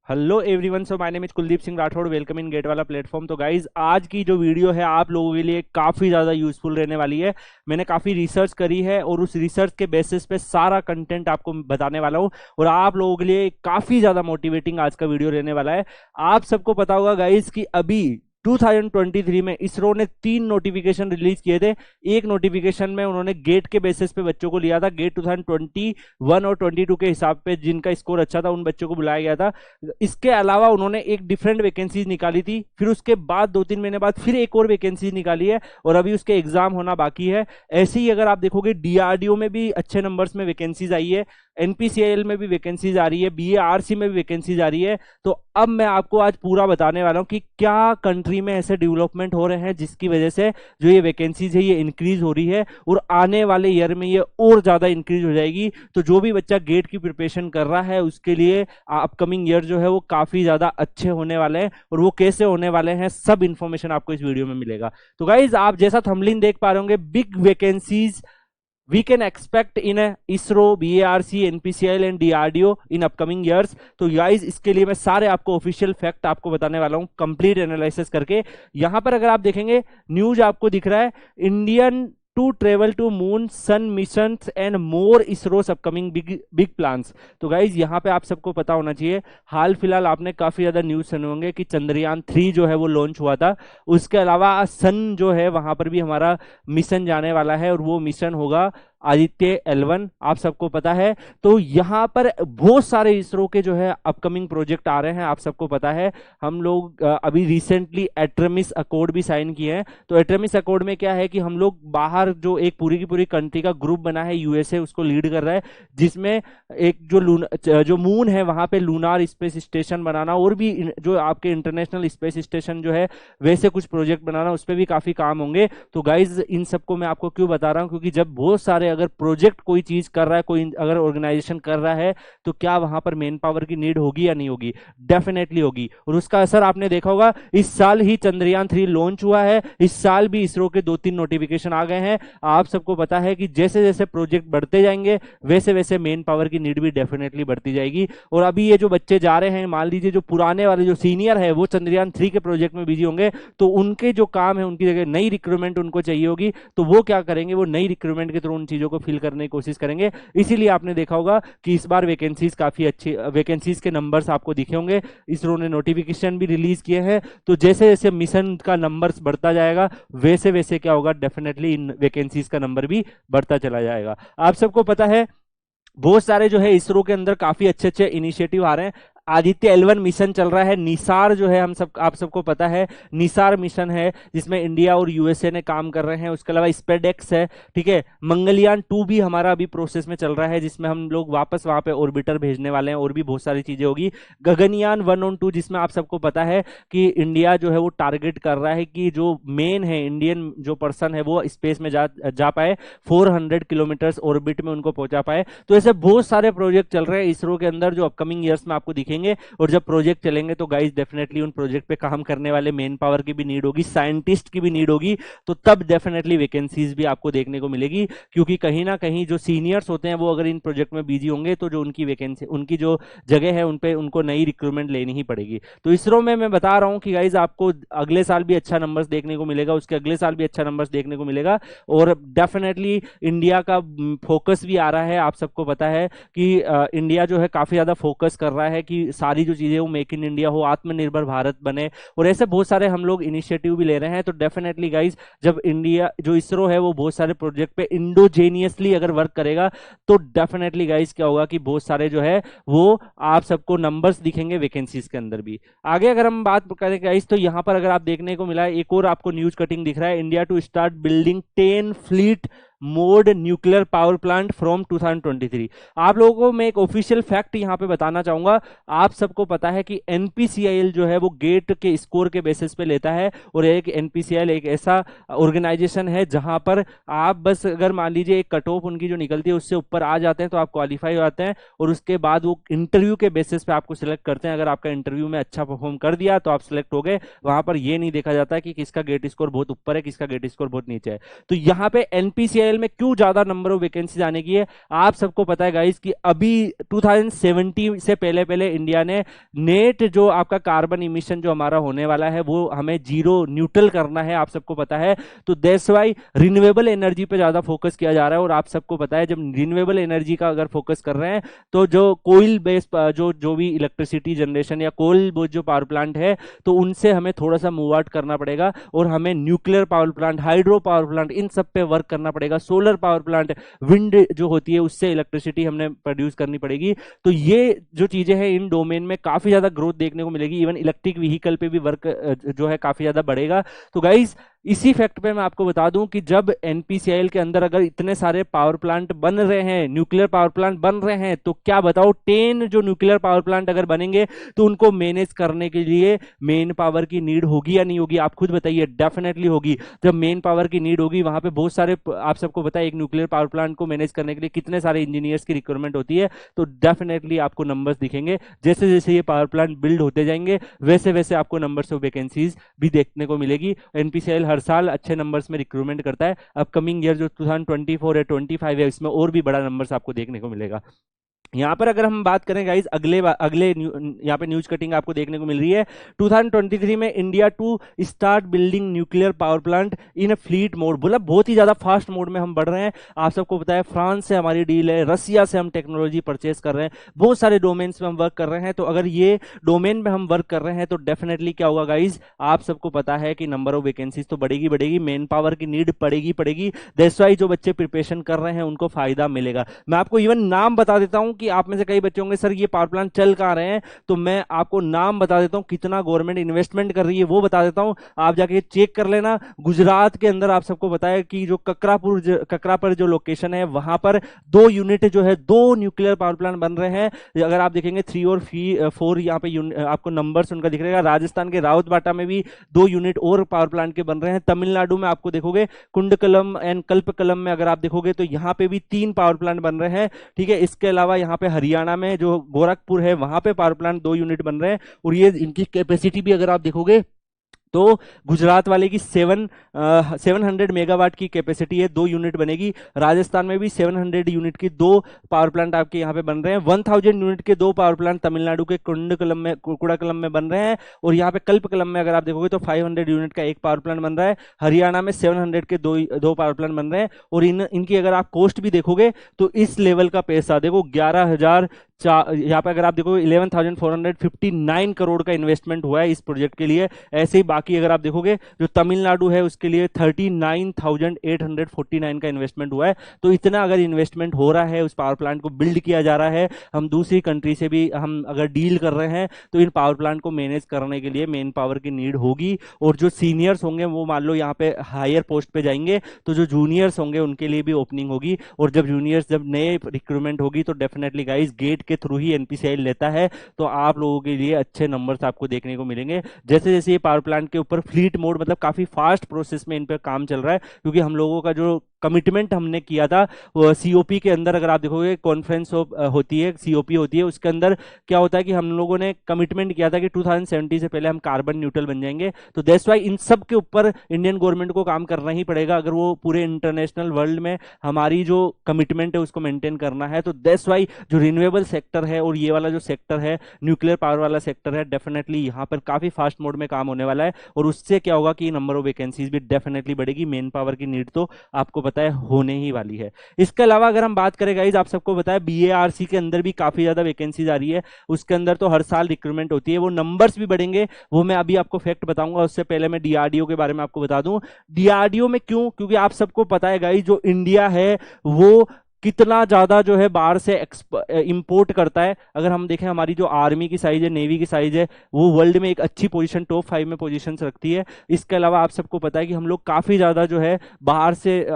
Hello everyone, so my name is Kuldeep Singh Rathore. Welcome in gate वाला platform. तो guys, आज की जो वीडियो है आप लोगों के लिए काफ़ी ज़्यादा यूजफुल रहने वाली है। मैंने काफ़ी रिसर्च करी है और उस रिसर्च के बेसिस पे सारा कंटेंट आपको बताने वाला हूँ और आप लोगों के लिए काफ़ी ज़्यादा मोटिवेटिंग आज का वीडियो रहने वाला है। आप सबको पता होगा गाइज कि अभी 2023 में इसरो ने 3 नोटिफिकेशन रिलीज किए थे। एक नोटिफिकेशन में उन्होंने गेट के बेसिस पे बच्चों को लिया था। गेट 2021 और 22 के हिसाब पे जिनका स्कोर अच्छा था उन बच्चों को बुलाया गया था। इसके अलावा उन्होंने एक डिफरेंट वैकेंसीज निकाली थी, फिर उसके बाद 2-3 महीने बाद फिर एक और वैकेंसीज निकाली है और अभी उसके एग्जाम होना बाकी है। ऐसे ही अगर आप देखोगे डीआरडीओ में भी अच्छे नंबर्स में वैकेंसीज आई है, एनपीसीआईएल में भी वैकेंसीज आ रही है, बीएआरसी में भी वैकेंसीज आ रही है। तो अब मैं आपको आज पूरा बताने वाला हूं कि क्या कंट्री में ऐसे डेवलपमेंट हो रहे हैं जिसकी वजह से जो ये वैकेंसीज है ये इंक्रीज हो रही है और आने वाले ईयर में ये और ज्यादा इंक्रीज हो जाएगी। तो जो भी बच्चा गेट की प्रिपरेशन कर रहा है उसके लिए अपकमिंग ईयर जो है वो काफी ज्यादा अच्छे होने वाले हैं और वो कैसे होने वाले हैं सब इंफॉर्मेशन आपको इस वीडियो में मिलेगा। तो गाइज, आप जैसा थंबनेल देख पा रहे होंगे, big vacancies we can expect in a ISRO, BARC, NPCIL and DRDO in upcoming years। तो गाइस, इसके लिए मैं सारे आपको ऑफिशियल फैक्ट आपको बताने वाला हूं कंप्लीट एनालिसिस करके। यहां पर अगर आप देखेंगे न्यूज आपको दिख रहा है, Indian to travel to moon sun mission and more ISRO's upcoming big plans. तो गाइज, यहाँ पे आप सबको पता होना चाहिए, हाल फिलहाल आपने काफी ज्यादा न्यूज सुने होंगे कि चंद्रयान 3 जो है वो लॉन्च हुआ था। उसके अलावा सन जो है वहां पर भी हमारा मिशन जाने वाला है और वो मिशन होगा आदित्य L1, आप सबको पता है। तो यहाँ पर बहुत सारे इसरो के जो है अपकमिंग प्रोजेक्ट आ रहे हैं, आप सबको पता है। हम लोग अभी रिसेंटली एट्रमिस अकॉर्ड भी साइन किए हैं। तो एट्रमिस अकॉर्ड में क्या है कि हम लोग बाहर जो एक पूरी की पूरी कंट्री का ग्रुप बना है, यूएसए उसको लीड कर रहा है, जिसमें एक जो मून है वहां पे लूनार स्पेस स्टेशन बनाना और भी जो आपके इंटरनेशनल स्पेस स्टेशन जो है वैसे कुछ प्रोजेक्ट बनाना, उस पर भी काफी काम होंगे। तो गाइज, इन सबको मैं आपको क्यों बता रहा हूं, क्योंकि जब बहुत सारे अगर प्रोजेक्ट कोई चीज कर रहा है, कोई अगर ऑर्गेनाइजेशन कर रहा है, तो क्या वहां पर मेन पावर की नीड होगी या नहीं होगी? डेफिनेटली होगी। और उसका असर आपने देखा होगा, इस साल ही चंद्रयान 3 लॉन्च हुआ है, इस साल भी इसरो के 2-3 नोटिफिकेशन आ गए हैं। आप सबको पता है कि जैसे जैसे प्रोजेक्ट बढ़ते जाएंगे वैसे वैसे मेन पावर की नीड भी डेफिनेटली बढ़ती जाएगी। और अभी ये जो बच्चे जा रहे हैं, मान लीजिए जो पुराने वाले जो सीनियर है वो चंद्रयान 3 के प्रोजेक्ट में बिजी होंगे, तो उनके जो काम है उनकी जगह नई रिक्रूटमेंट उनको चाहिए होगी, तो वो क्या करेंगे, वो नई रिक्रूटमेंट के थ्रू उन चीजों को फिल करने की कोशिश करेंगे। इसीलिए आपने देखा होगा कि इस बार वैकेंसीज काफी अच्छी, वैकेंसीज के नंबर्स आपको दिखे होंगे। इसरो ने नोटिफिकेशन भी रिलीज किए हैं। तो जैसे जैसे मिशन का नंबर्स बढ़ता जाएगा वैसे वैसे क्या होगा, डेफिनेटली इन वैकेंसीज का नंबर भी बढ़ता चला जाएगा। आप सबको पता है बहुत सारे जो है इसरो के अंदर काफी अच्छे अच्छे इनिशिएटिव आ रहे हैं। आदित्य L1 मिशन चल रहा है, निसार जो है आप सबको पता है, निसार मिशन है जिसमें इंडिया और यूएसए ने काम कर रहे हैं। उसके अलावा स्पेडेक्स है, ठीक है। मंगलयान 2 भी हमारा अभी प्रोसेस में चल रहा है, जिसमें हम लोग वापस वहां पे ऑर्बिटर भेजने वाले हैं और भी बहुत सारी चीजें होगी। गगनयान 1 और 2, जिसमें आप सबको पता है कि इंडिया जो है वो टारगेट कर रहा है कि जो मेन है इंडियन जो पर्सन है वो स्पेस में जा पाए, 400 किलोमीटर ऑर्बिट में उनको पहुंचा पाए। तो ऐसे बहुत सारे प्रोजेक्ट चल रहे हैं इसरो के अंदर जो अपकमिंग ईयर्स में आपको दिखेंगे। और जब प्रोजेक्ट चलेंगे तो गाइस डेफिनेटली उन प्रोजेक्ट पे काम करने वाले मेन पावर की भी नीड होगी, साइंटिस्ट की भी नीड होगी। तो तब डेफिनेटली वैकेंसीज भी आपको देखने को मिलेगी, क्योंकि कहीं ना कहीं जो सीनियर्स होते हैं वो अगर इन प्रोजेक्ट में बिजी होंगे तो जो उनकी वैकेंसी, उनकी जो जगह है उन पे उनको नई रिक्रूटमेंट लेनी ही पड़ेगी। तो इसरो में मैं बता रहा हूं कि गाइज आपको अगले साल भी अच्छा नंबर्स देखने को मिलेगा, उसके अगले साल भी अच्छा नंबर्स देखने को मिलेगा। और डेफिनेटली इंडिया का फोकस भी आ रहा है। आप सबको पता है कि इंडिया जो है काफी ज्यादा फोकस कर रहा है कि सारी जो चीजें वो मेक इन इंडिया हो, आत्मनिर्भर भारत बने, और ऐसे बहुत सारे हम लोग इनिशिएटिव भी ले रहे हैं। तो डेफिनेटली गाइज, जब इंडिया जो इसरो है वो बहुत सारे प्रोजेक्ट पे इंडोजेनियसली अगर वर्क करेगा तो डेफिनेटली गाइज क्या होगा कि बहुत सारे जो है वो आप सबको नंबर्स दिखेंगे वैकेंसीज के अंदर भी। आगे अगर हम बात करें गाइज, तो यहां पर अगर आप देखने को मिला है एक और आपको न्यूज कटिंग दिख रहा है, India to start building 10 fleet mode nuclear power plant from 2023। आप लोगों को मैं एक ऑफिशियल फैक्ट यहां पे बताना चाहूंगा। आप सबको पता है कि एनपीसीआईएल जो है वो गेट के स्कोर के बेसिस पे लेता है, और एक एनपीसीआईएल एक ऐसा ऑर्गेनाइजेशन है जहां पर आप बस अगर मान लीजिए एक कट ऑफ उनकी जो निकलती है उससे ऊपर आ जाते हैं तो आप क्वालिफाई हो जाते हैं, और उसके बाद वो इंटरव्यू के बेसिस पे आपको सिलेक्ट करते हैं। अगर आपका इंटरव्यू में अच्छा परफॉर्म कर दिया तो आप सिलेक्ट हो गए। वहां पर ये नहीं देखा जाता है कि किसका गेट स्कोर बहुत ऊपर है, किसका गेट स्कोर बहुत नीचे है। तो यहाँ पे एनपीसीआईएल एनपीसीआईएल में क्यों ज्यादा नंबर ऑफ वैकेंसीज आने की है, आप सबको पता है गाइस कि अभी 2070 से पहले पहले इंडिया ने नेट जो आपका कार्बन इमिशन जो हमारा होने वाला है वो हमें जीरो न्यूट्रल करना है, आप सबको पता है। तो दैट्स वाई रिन्यूएबल एनर्जी पे ज्यादा फोकस किया जा रहा है। और आप सबको पता है जब रिन्यूएबल एनर्जी का अगर फोकस कर रहे हैं तो जो कोयल बेस्ड जो भी इलेक्ट्रिसिटी जनरेशन या कोल जो पावर प्लांट है तो उनसे हमें थोड़ा सा मूव आउट करना पड़ेगा और हमें nuclear power plant, hydro power plant, इन सब पे वर्क करना पड़ेगा। सोलर पावर प्लांट, विंड जो होती है उससे इलेक्ट्रिसिटी हमने प्रोड्यूस करनी पड़ेगी। तो ये जो चीजें हैं इन डोमेन में काफी ज्यादा ग्रोथ देखने को मिलेगी। इवन इलेक्ट्रिक व्हीकल पे भी वर्क जो है काफी ज्यादा बढ़ेगा। तो गाइज इसी फैक्ट पे मैं आपको बता दूं कि जब एनपीसीआईएल के अंदर अगर इतने सारे पावर प्लांट बन रहे हैं, न्यूक्लियर पावर प्लांट बन रहे हैं, तो क्या बताओ 10 जो न्यूक्लियर पावर प्लांट अगर बनेंगे तो उनको मैनेज करने के लिए मेन पावर की नीड होगी या नहीं होगी? आप खुद बताइए। डेफिनेटली होगी। जब मेन पावर की नीड होगी वहां पे बहुत सारे, आप सबको पता है एक न्यूक्लियर पावर प्लांट को मैनेज करने के लिए कितने सारे इंजीनियर्स की रिक्वायरमेंट होती है। तो डेफिनेटली आपको नंबर्स दिखेंगे। जैसे जैसे ये पावर प्लांट बिल्ड होते जाएंगे वैसे वैसे आपको नंबर्स ऑफ वैकेंसीज भी देखने को मिलेगी। एनपीसीआईएल हर साल अच्छे नंबर्स में रिक्रूटमेंट करता है। अपकमिंग ईयर जो 2024 है 25 है इसमें और भी बड़ा नंबर्स आपको देखने को मिलेगा। यहाँ पर अगर हम बात करें गाइज अगले यहाँ पे न्यूज कटिंग आपको देखने को मिल रही है 2023 में India to start building nuclear power plant in a fleet mode. बोला बहुत ही ज्यादा फास्ट मोड में हम बढ़ रहे हैं। आप सबको पता है फ्रांस से हमारी डील है, रसिया से हम टेक्नोलॉजी परचेस कर रहे हैं, बहुत सारे डोमेन्स में हम वर्क कर रहे हैं। तो अगर ये डोमेन में हम वर्क कर रहे हैं तो डेफिनेटली क्या होगा गाइज, आप सबको पता है कि नंबर ऑफ वैकेंसीज तो बढ़ेगी बढ़ेगी, मेन पावर की नीड पड़ेगी। दैट्स व्हाई जो बच्चे प्रिपरेशन कर रहे हैं उनको फायदा मिलेगा। मैं आपको इवन नाम बता देता हूं कि आप में से कई बच्चे होंगे सर ये पावर प्लांट चल कहां रहे हैं, तो मैं आपको नाम बता देता हूं, कितना गवर्नमेंट इन्वेस्टमेंट कर रही है वो बता देता हूं। आप जाके चेक कर लेना। गुजरात के अंदर आप सबको पता है कि जो ककरापर जो लोकेशन है वहां पर 2 यूनिट जो है 2 न्यूक्लियर पावर प्लांट बन रहे हैं। अगर आप देखेंगे 3 और 4 यहाँ पे आपको नंबर्स उनका दिख रहेगा। राजस्थान के राउतबाटा में भी 2 यूनिट और पावर प्लांट के बन रहे हैं। तमिलनाडु में आपको देखोगे कुंडकलम एंड कल्पकलम में अगर आप देखोगे तो यहाँ पे भी 3 पावर प्लांट बन रहे हैं। ठीक है, इसके अलावा यहाँ पे हरियाणा में जो गोरखपुर है वहां पे पावर प्लांट 2 यूनिट बन रहे हैं। और ये इनकी कैपेसिटी भी अगर आप देखोगे तो गुजरात वाले की 700 मेगावाट की कैपेसिटी है, 2 यूनिट बनेगी। राजस्थान में भी 700 यूनिट की 2 पावर प्लांट आपके यहाँ पे बन रहे हैं। 1000 यूनिट के 2 पावर प्लांट तमिलनाडु के कुड़ाकलम में बन रहे हैं। और यहाँ पे कल्पकलम में अगर आप देखोगे तो 500 यूनिट का 1 पावर प्लांट बन रहा है। हरियाणा में 700 के 2 पावर प्लांट बन रहे हैं। और इनकी अगर आप कॉस्ट भी देखोगे तो इस लेवल का पैसा देखो 11,000 यहाँ पे अगर आप देखो 11,459 करोड़ का इन्वेस्टमेंट हुआ है इस प्रोजेक्ट के लिए। ऐसे ही बाकी अगर आप देखोगे जो तमिलनाडु है उसके लिए 39,849 का इन्वेस्टमेंट हुआ है। तो इतना अगर इन्वेस्टमेंट हो रहा है, उस पावर प्लांट को बिल्ड किया जा रहा है, हम दूसरी कंट्री से भी हम अगर डील कर रहे हैं तो इन पावर प्लांट को मैनेज करने के लिए मेन पावर की नीड होगी। और जो सीनियर्स होंगे वो मान लो यहाँ पे हायर पोस्ट पे जाएंगे तो जो जूनियर्स होंगे उनके लिए भी ओपनिंग होगी। और जब नए रिक्रूटमेंट होगी तो डेफिनेटली गाइस गेट के थ्रू ही एनपीसीआईएल लेता है। तो आप लोगों के लिए अच्छे नंबर्स आपको देखने को मिलेंगे। जैसे जैसे ये पावर प्लांट के ऊपर फ्लीट मोड मतलब काफी फास्ट प्रोसेस में इन पर काम चल रहा है, क्योंकि हम लोगों का जो कमिटमेंट हमने किया था सीओपी के अंदर, अगर आप देखोगे कॉन्फ्रेंस होती है, सीओपी होती है, उसके अंदर क्या होता है कि हम लोगों ने कमिटमेंट किया था कि 2070 से पहले हम कार्बन न्यूट्रल बन जाएंगे। तो दैट्स व्हाई इन सब के ऊपर इंडियन गवर्नमेंट को काम करना ही पड़ेगा अगर वो पूरे इंटरनेशनल वर्ल्ड में हमारी जो कमिटमेंट है उसको मेंटेन करना है। तो दैट्स व्हाई जो रिन्यूएबल सेक्टर है और ये वाला जो सेक्टर है न्यूक्लियर पावर वाला सेक्टर है, डेफिनेटली यहाँ पर काफी फास्ट मोड में काम होने वाला है। और उससे क्या होगा कि नंबर ऑफ वैकेंसीज भी डेफिनेटली बढ़ेगी। मेन पावर की नीड तो आपको पता है होने ही वाली है। इसके अलावा अगर हम बात करें गाइस, आप सबको पता है बीएआरसी के अंदर भी काफी ज्यादा वैकेंसीज आ रही है। उसके अंदर तो हर साल रिक्रूटमेंट होती है, वो नंबर्स भी बढ़ेंगे, वो मैं अभी आपको फैक्ट बताऊंगा। उससे पहले मैं डीआरडीओ के बारे में आपको बता दूं। डीआरडीओ में क्यों, क्योंकि आप सबको पता है गाइस जो इंडिया है वो कितना ज्यादा जो है बाहर से इंपोर्ट करता है। अगर हम देखें हमारी जो आर्मी की साइज है, नेवी की साइज है, वो वर्ल्ड में एक अच्छी पोजीशन टॉप 5 में पोजीशन रखती है। इसके अलावा आप सबको पता है कि हम लोग काफी ज्यादा जो है बाहर से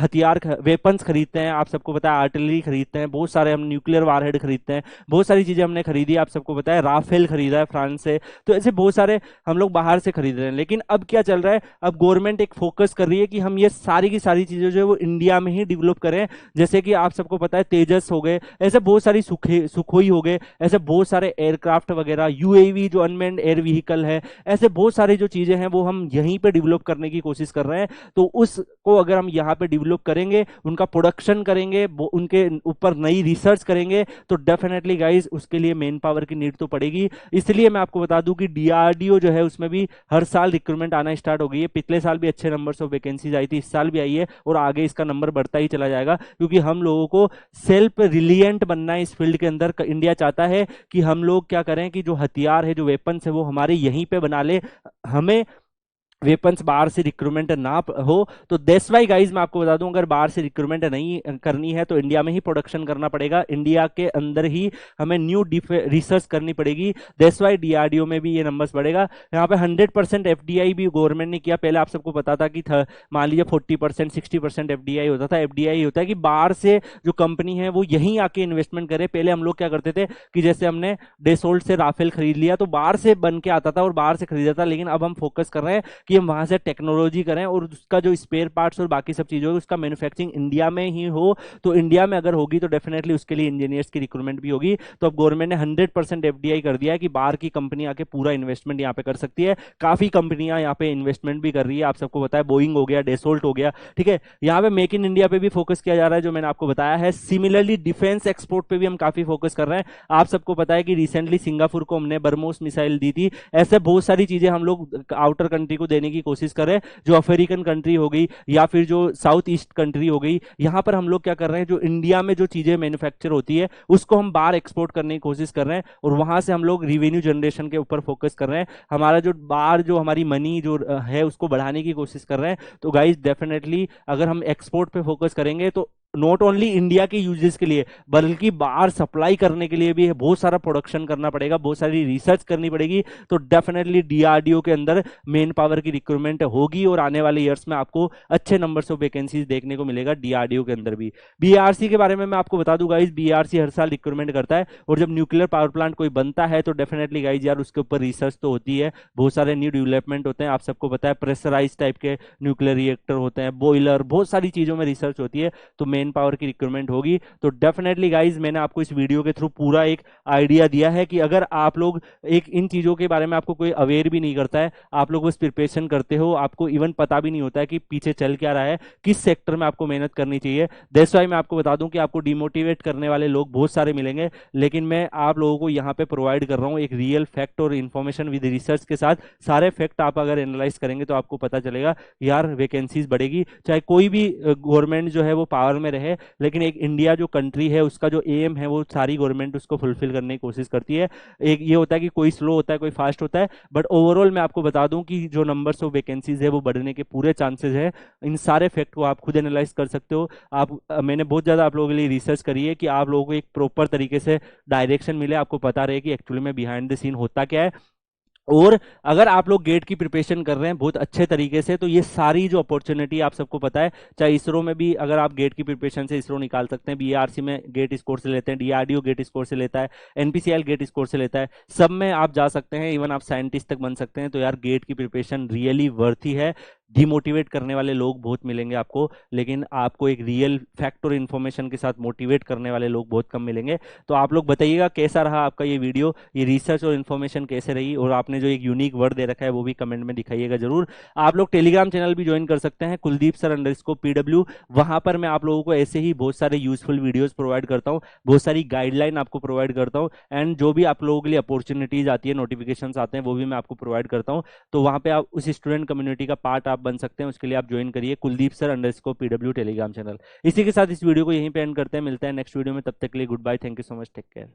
हथियार वेपन्स खरीदते हैं। आप सबको पता है आर्टिलरी खरीदते हैं, बहुत सारे हम न्यूक्लियर वारहेड खरीदते हैं, बहुत सारी चीजें हमने खरीदी। आप सबको पता है राफेल खरीदा है फ्रांस से। तो ऐसे बहुत सारे हम लोग बाहर से खरीद रहे हैं। लेकिन अब क्या चल रहा है, अब गवर्नमेंट एक फोकस कर रही है कि हम ये सारी की सारी चीजें जो है वो इंडिया में ही डेवलप करें। जैसे जैसे कि आप सबको पता है तेजस हो गए, ऐसे बहुत सारी सुखोई हो गए, ऐसे बहुत सारे एयरक्राफ्ट वगैरह, यूएवी जो अनमैन्ड एयर व्हीकल है, ऐसे बहुत सारी जो चीजें हैं वो हम यहीं पे डेवलप करने की कोशिश कर रहे हैं। तो उसको अगर हम यहाँ पे डेवलप करेंगे, उनका प्रोडक्शन करेंगे, उनके ऊपर नई रिसर्च करेंगे, तो डेफिनेटली गाइज उसके लिए मेन पावर की नीड तो पड़ेगी। इसलिए मैं आपको बता दूं कि डीआरडीओ जो है उसमें भी हर साल रिक्रूटमेंट आना स्टार्ट हो गई है। पिछले साल भी अच्छे नंबर्स ऑफ वैकेंसीज आई थी, इस साल भी आई है और आगे इसका नंबर बढ़ता ही चला जाएगा, क्योंकि हम लोगों को सेल्फ रिलियंट बनना है इस फील्ड के अंदर। इंडिया चाहता है कि हम लोग क्या करें कि जो हथियार है, जो वेपन्स है, वो हमारे यहीं पे बना ले, हमें वेपन्स बाहर से रिक्रूटमेंट ना हो। तो दैट्स वाई गाइज मैं आपको बता दूं, अगर बाहर से रिक्रूटमेंट नहीं करनी है तो इंडिया में ही प्रोडक्शन करना पड़ेगा, इंडिया के अंदर ही हमें न्यू रिसर्च करनी पड़ेगी। दैट्स वाई डीआरडीओ में भी ये नंबर्स बढ़ेगा। यहाँ पे 100% एफडीआई भी गवर्नमेंट ने किया। पहले आप सबको पता था कि मान लीजिए 40% 60% एफडीआई होता था। एफडीआई होता है कि बाहर से जो कंपनी है वो यहीं आके इन्वेस्टमेंट करे। पहले हम लोग क्या करते थे कि जैसे हमने डेसोल्ट से राफेल खरीद लिया तो बाहर से बन के आता था और बाहर से खरीदा था, लेकिन अब हम फोकस कर रहे हैं कि हम वहां से टेक्नोलॉजी करें और उसका जो स्पेयर पार्ट्स और बाकी सब चीजों उसका मैन्युफैक्चरिंग इंडिया में ही हो। तो इंडिया में अगर होगी तो डेफिनेटली उसके लिए इंजीनियर्स की रिक्रूटमेंट भी होगी। तो अब गवर्नमेंट ने 100% एफडीआई कर दिया है कि बाहर की कंपनी आके पूरा इन्वेस्टमेंट यहाँ पे कर सकती है। काफी कंपनियां यहाँ पे इन्वेस्टमेंट भी कर रही है, आप सबको पता है, बोइंग हो गया, डेसोल्ट हो गया, ठीक है। यहाँ पे मेक इन इंडिया पे भी फोकस किया जा रहा है, जो मैंने आपको बताया है। सिमिलरली डिफेंस एक्सपोर्ट पे भी हम काफी फोकस कर रहे हैं। आप सबको पता है कि रिसेंटली सिंगापुर को हमने बर्मोस मिसाइल दी थी। ऐसे बहुत सारी चीजें हम लोग आउटर कंट्री को देने की कोशिश कर रहे हैं, जो अफ्रीकन कंट्री हो गई या फिर जो साउथ ईस्ट कंट्री हो गई। यहां पर हम लोग क्या कर रहे हैं, जो इंडिया में जो चीजें मैन्युफैक्चर होती है उसको हम बाहर एक्सपोर्ट करने की कोशिश कर रहे हैं और वहां से हम लोग रिवेन्यू जनरेशन के ऊपर फोकस कर रहे हैं। हमारा जो बाहर जो हमारी मनी जो है उसको बढ़ाने की कोशिश कर रहे हैं। तो गाइज डेफिनेटली अगर हम एक्सपोर्ट पे फोकस करेंगे तो नॉट ओनली इंडिया के यूजेस के लिए बल्कि बाहर सप्लाई करने के लिए भी बहुत सारा प्रोडक्शन करना पड़ेगा, बहुत सारी रिसर्च करनी पड़ेगी। तो डेफिनेटली डीआरडीओ के अंदर मेन पावर की रिक्रूटमेंट होगी और आने वाले ईयर्स में आपको अच्छे नंबर्स ऑफ वैकेंसीज देखने को मिलेगा डीआरडीओ के अंदर भी। बीआरसी के बारे में मैं आपको बता दूं गाइज, बीआरसी हर साल रिक्रूटमेंट करता है और जब न्यूक्लियर पावर प्लांट कोई बनता है तो डेफिनेटली गाइज यार उसके ऊपर रिसर्च तो होती है, बहुत सारे न्यू डेवलपमेंट होते हैं। आप सबको पता है प्रेशराइज टाइप के न्यूक्लियर रिएक्टर होते हैं, बॉयलर, बहुत सारी चीजों में रिसर्च होती है। तो मेन पावर की रिक्रूटमेंट होगी। तो डेफिनेटली गाइज मैंने आपको इस वीडियो के थ्रू पूरा एक आइडिया दिया है कि अगर आप लोग एक इन चीजों के बारे में आपको कोई अवेयर भी नहीं करता है, आप लोग बस प्रिपरेशन करते हो, आपको इवन पता भी नहीं होता है कि पीछे चल क्या रहा है, किस सेक्टर में आपको मेहनत करनी चाहिए। दैट्स व्हाई मैं आपको बता दूं कि आपको डिमोटिवेट करने वाले लोग बहुत सारे मिलेंगे, लेकिन मैं आप लोगों को यहाँ पे प्रोवाइड कर रहा हूँ एक रियल फैक्ट और इन्फॉर्मेशन विद रिसर्च के साथ। सारे फैक्ट आप अगर एनालाइज करेंगे तो आपको पता चलेगा यार वैकेंसीज बढ़ेगी, चाहे कोई भी गवर्नमेंट जो है वो पावर में रहे, लेकिन एक इंडिया जो कंट्री है उसका जो एम है वो सारी गवर्नमेंट उसको फुलफिल करने की कोशिश करती है। एक ये होता है कि कोई स्लो होता है, कोई फास्ट होता है, बट ओवरऑल मैं आपको बता दूं कि जो नंबर्स ऑफ वैकेंसीज है वो बढ़ने के पूरे चांसेस है। इन सारे फैक्ट को आप खुद एनालाइज कर सकते हो। आप मैंने बहुत ज्यादा आप लोगों के लिए रिसर्च करी है कि आप लोगों को एक प्रॉपर तरीके से डायरेक्शन मिले, आपको पता रहे कि एक्चुअली में बिहाइंड द सीन होता क्या है। और अगर आप लोग गेट की प्रिपरेशन कर रहे हैं बहुत अच्छे तरीके से, तो ये सारी जो अपॉर्चुनिटी आप सबको पता है, चाहे इसरो में भी अगर आप गेट की प्रिपरेशन से इसरो निकाल सकते हैं, बीआरसी में गेट स्कोर से लेते हैं, डीआरडीओ गेट स्कोर से लेता है, एनपीसीएल गेट स्कोर से लेता है, सब में आप जा सकते हैं, इवन आप साइंटिस्ट तक बन सकते हैं। तो यार गेट की प्रिपरेशन रियली वर्थी है। डिमोटिवेट करने वाले लोग बहुत मिलेंगे आपको, लेकिन आपको एक रियल फैक्ट और इन्फॉर्मेशन के साथ मोटिवेट करने वाले लोग बहुत कम मिलेंगे। तो आप लोग बताइएगा कैसा रहा आपका ये वीडियो, ये रिसर्च और इन्फॉर्मेशन कैसे रही, और आपने जो एक यूनिक वर्ड दे रखा है वो भी कमेंट में दिखाइएगा जरूर। आप लोग टेलीग्राम चैनल भी ज्वाइन कर सकते हैं, कुलदीप सर _PW। वहां पर मैं आप लोगों को ऐसे ही बहुत सारे यूजफुल वीडियोस प्रोवाइड करता हूँ, बहुत सारी गाइडलाइन आपको प्रोवाइड करता हूँ, एंड जो भी आप लोगों के लिए अपॉर्चुनिटीज आती है, नोटिफिकेशन आते हैं, वो भी मैं आपको प्रोवाइड करता हूँ। तो वहां पे आप उस स्टूडेंट कम्युनिटी का पार्ट आप बन सकते हैं, उसके लिए आप ज्वाइन करिए Kuldeep sir _PW Telegram channel. इसी के साथ इस वीडियो को यहीं पे एंड करते हैं, मिलते हैं नेक्स्ट वीडियो में, तब तक के लिए good bye, thank you so much, take care.